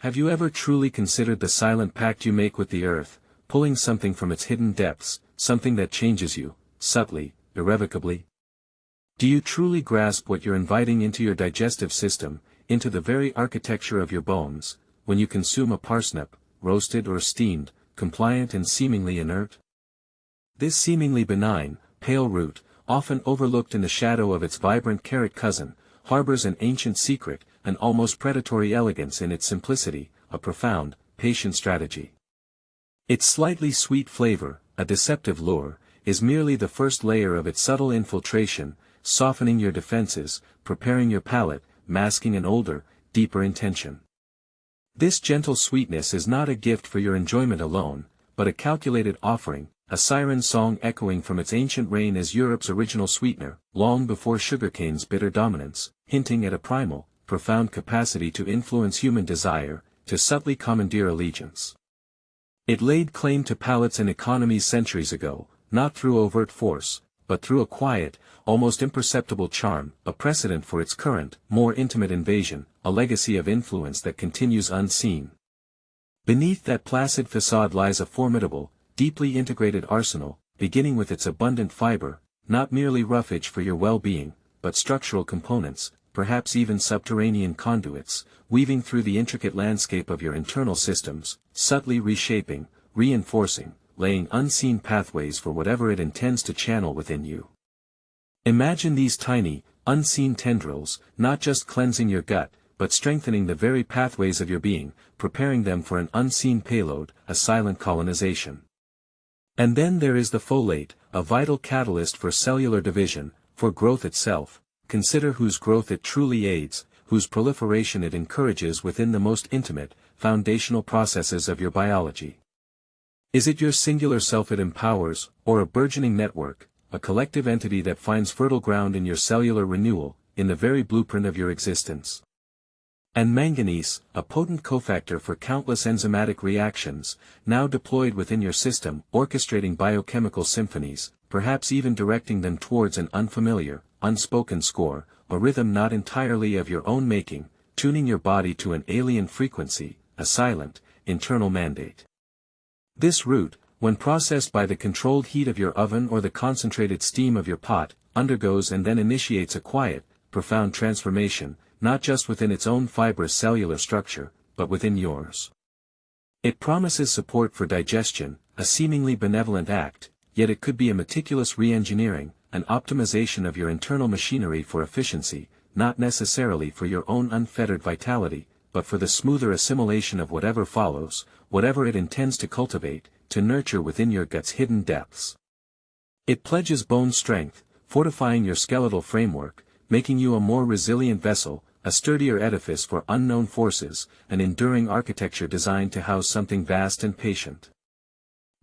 Have you ever truly considered the silent pact you make with the earth, pulling something from its hidden depths, something that changes you, subtly, irrevocably? Do you truly grasp what you're inviting into your digestive system, into the very architecture of your bones, when you consume a parsnip, roasted or steamed, compliant and seemingly inert? This seemingly benign, pale root, often overlooked in the shadow of its vibrant carrot cousin, harbors an ancient secret, an almost predatory elegance in its simplicity, a profound, patient strategy. Its slightly sweet flavor, a deceptive lure, is merely the first layer of its subtle infiltration, softening your defenses, preparing your palate, masking an older, deeper intention. This gentle sweetness is not a gift for your enjoyment alone, but a calculated offering, a siren song echoing from its ancient reign as Europe's original sweetener, long before sugarcane's bitter dominance, hinting at a primal, profound capacity to influence human desire, to subtly commandeer allegiance. It laid claim to palates and economies centuries ago, not through overt force, but through a quiet, almost imperceptible charm, a precedent for its current, more intimate invasion, a legacy of influence that continues unseen. Beneath that placid façade lies a formidable, deeply integrated arsenal, beginning with its abundant fiber, not merely roughage for your well-being, but structural components, perhaps even subterranean conduits, weaving through the intricate landscape of your internal systems, subtly reshaping, reinforcing, laying unseen pathways for whatever it intends to channel within you. Imagine these tiny, unseen tendrils, not just cleansing your gut, but strengthening the very pathways of your being, preparing them for an unseen payload, a silent colonization. And then there is the folate, a vital catalyst for cellular division, for growth itself. Consider whose growth it truly aids, whose proliferation it encourages within the most intimate, foundational processes of your biology. Is it your singular self it empowers, or a burgeoning network, a collective entity that finds fertile ground in your cellular renewal, in the very blueprint of your existence? And manganese, a potent cofactor for countless enzymatic reactions, now deployed within your system, orchestrating biochemical symphonies, perhaps even directing them towards an unfamiliar, unspoken score, a rhythm not entirely of your own making, tuning your body to an alien frequency, a silent, internal mandate. This root, when processed by the controlled heat of your oven or the concentrated steam of your pot, undergoes and then initiates a quiet, profound transformation, not just within its own fibrous cellular structure, but within yours. It promises support for digestion, a seemingly benevolent act, yet it could be a meticulous re-engineering, an optimization of your internal machinery for efficiency, not necessarily for your own unfettered vitality, but for the smoother assimilation of whatever follows, whatever it intends to cultivate, to nurture within your gut's hidden depths. It pledges bone strength, fortifying your skeletal framework, making you a more resilient vessel, a sturdier edifice for unknown forces, an enduring architecture designed to house something vast and patient.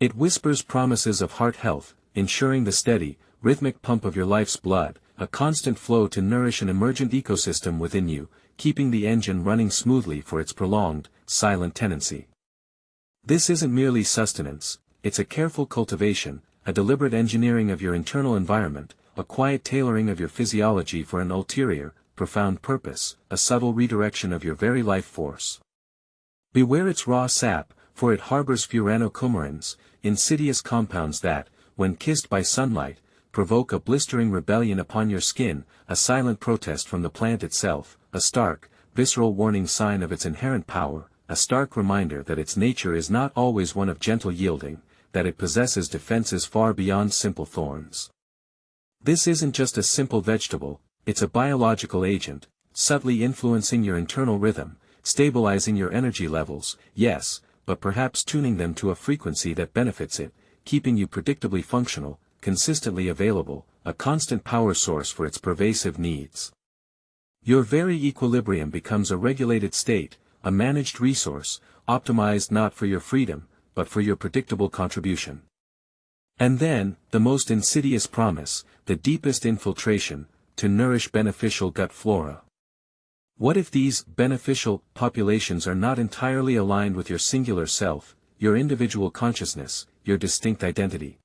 It whispers promises of heart health, ensuring the steady, rhythmic pump of your life's blood, a constant flow to nourish an emergent ecosystem within you, keeping the engine running smoothly for its prolonged, silent tenancy. This isn't merely sustenance, it's a careful cultivation, a deliberate engineering of your internal environment, a quiet tailoring of your physiology for an ulterior, profound purpose, a subtle redirection of your very life force. Beware its raw sap, for it harbors furanocoumarins, insidious compounds that, when kissed by sunlight, provoke a blistering rebellion upon your skin, a silent protest from the plant itself, a stark, visceral warning sign of its inherent power, a stark reminder that its nature is not always one of gentle yielding, that it possesses defenses far beyond simple thorns. This isn't just a simple vegetable, it's a biological agent, subtly influencing your internal rhythm, stabilizing your energy levels, yes, but perhaps tuning them to a frequency that benefits it, keeping you predictably functional, consistently available, a constant power source for its pervasive needs. Your very equilibrium becomes a regulated state, a managed resource, optimized not for your freedom, but for your predictable contribution. And then, the most insidious promise, the deepest infiltration, to nourish beneficial gut flora. What if these beneficial populations are not entirely aligned with your singular self, your individual consciousness, your distinct identity?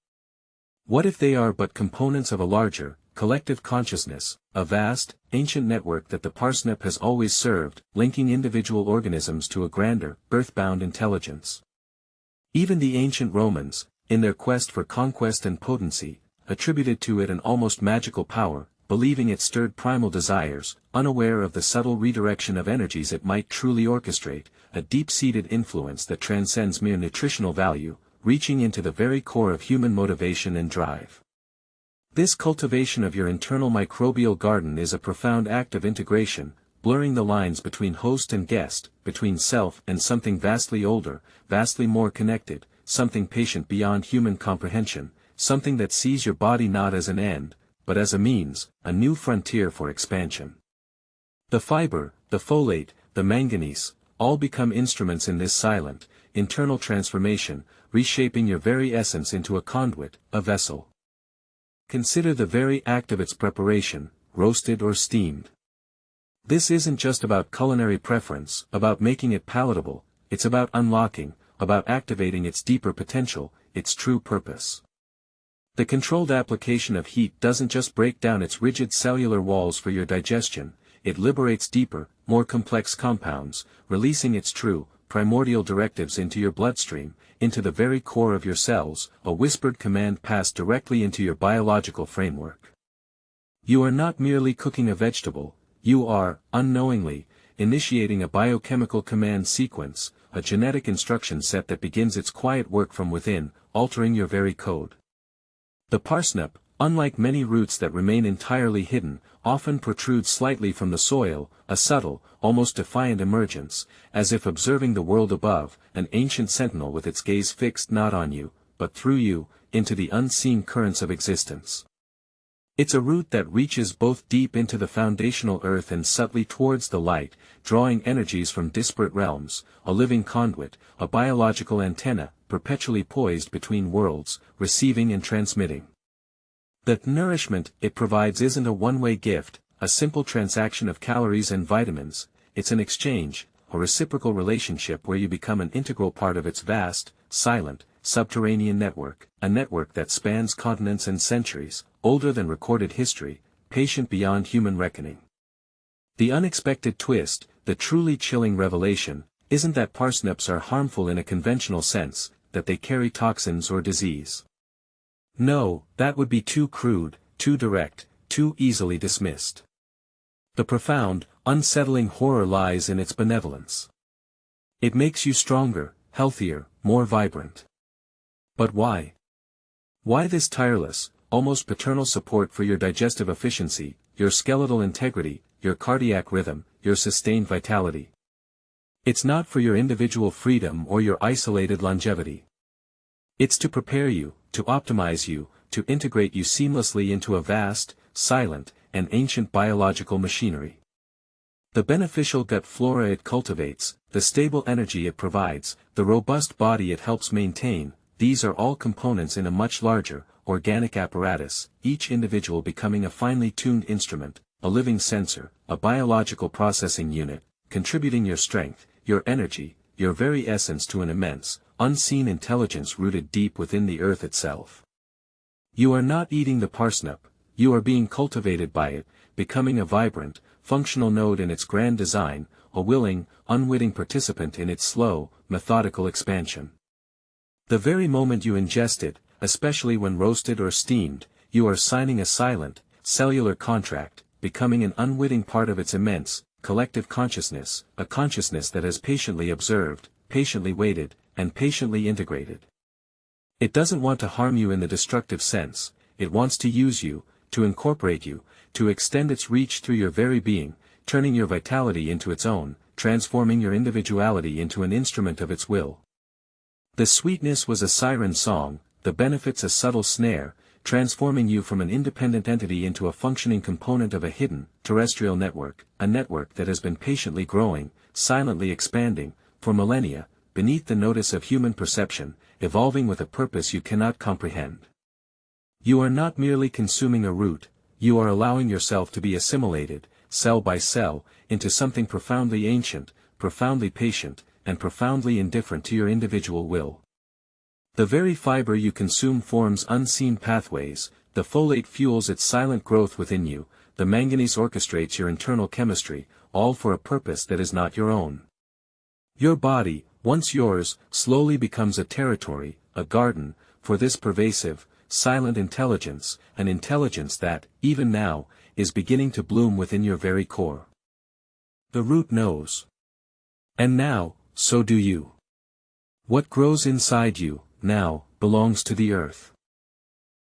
What if they are but components of a larger, collective consciousness, a vast, ancient network that the parsnip has always served, linking individual organisms to a grander, earthbound intelligence. Even the ancient Romans, in their quest for conquest and potency, attributed to it an almost magical power, believing it stirred primal desires, unaware of the subtle redirection of energies it might truly orchestrate, a deep-seated influence that transcends mere nutritional value, reaching into the very core of human motivation and drive. This cultivation of your internal microbial garden is a profound act of integration, blurring the lines between host and guest, between self and something vastly older, vastly more connected, something patient beyond human comprehension, something that sees your body not as an end, but as a means, a new frontier for expansion. The fiber, the folate, the manganese, all become instruments in this silent, internal transformation, reshaping your very essence into a conduit, a vessel. Consider the very act of its preparation, roasted or steamed. This isn't just about culinary preference, about making it palatable, it's about unlocking, about activating its deeper potential, its true purpose. The controlled application of heat doesn't just break down its rigid cellular walls for your digestion, it liberates deeper, more complex compounds, releasing its true, primordial directives into your bloodstream, into the very core of your cells, a whispered command passed directly into your biological framework. You are not merely cooking a vegetable, you are, unknowingly, initiating a biochemical command sequence, a genetic instruction set that begins its quiet work from within, altering your very code. The parsnip, unlike many roots that remain entirely hidden, often protrudes slightly from the soil, a subtle, almost defiant emergence, as if observing the world above, an ancient sentinel with its gaze fixed not on you, but through you, into the unseen currents of existence. It's a root that reaches both deep into the foundational earth and subtly towards the light, drawing energies from disparate realms, a living conduit, a biological antenna, perpetually poised between worlds, receiving and transmitting. The nourishment it provides isn't a one-way gift, a simple transaction of calories and vitamins, it's an exchange, a reciprocal relationship where you become an integral part of its vast, silent, subterranean network, a network that spans continents and centuries, older than recorded history, patient beyond human reckoning. The unexpected twist, the truly chilling revelation, isn't that parsnips are harmful in a conventional sense, that they carry toxins or disease. No, that would be too crude, too direct, too easily dismissed. The profound, unsettling horror lies in its benevolence. It makes you stronger, healthier, more vibrant. But why? Why this tireless, almost paternal support for your digestive efficiency, your skeletal integrity, your cardiac rhythm, your sustained vitality? It's not for your individual freedom or your isolated longevity. It's to prepare you, to optimize you, to integrate you seamlessly into a vast, silent, and ancient biological machinery. The beneficial gut flora it cultivates, the stable energy it provides, the robust body it helps maintain, these are all components in a much larger, organic apparatus, each individual becoming a finely tuned instrument, a living sensor, a biological processing unit, contributing your strength, your energy, your very essence to an immense, unseen intelligence rooted deep within the earth itself. You are not eating the parsnip, you are being cultivated by it, becoming a vibrant, functional node in its grand design, a willing, unwitting participant in its slow, methodical expansion. The very moment you ingest it, especially when roasted or steamed, you are signing a silent, cellular contract, becoming an unwitting part of its immense, collective consciousness, a consciousness that has patiently observed, patiently waited, and patiently integrated. It doesn't want to harm you in the destructive sense, it wants to use you, to incorporate you, to extend its reach through your very being, turning your vitality into its own, transforming your individuality into an instrument of its will. The sweetness was a siren song, the benefits a subtle snare, transforming you from an independent entity into a functioning component of a hidden, terrestrial network, a network that has been patiently growing, silently expanding, for millennia, beneath the notice of human perception, evolving with a purpose you cannot comprehend. You are not merely consuming a root, you are allowing yourself to be assimilated, cell by cell, into something profoundly ancient, profoundly patient, and profoundly indifferent to your individual will. The very fiber you consume forms unseen pathways, The folate fuels its silent growth within you, the manganese orchestrates your internal chemistry, all for a purpose that is not your own. Your body, once yours, slowly becomes a territory, a garden, for this pervasive, silent intelligence, an intelligence that, even now, is beginning to bloom within your very core. The root knows. And now, so do you. What grows inside you, now, belongs to the earth.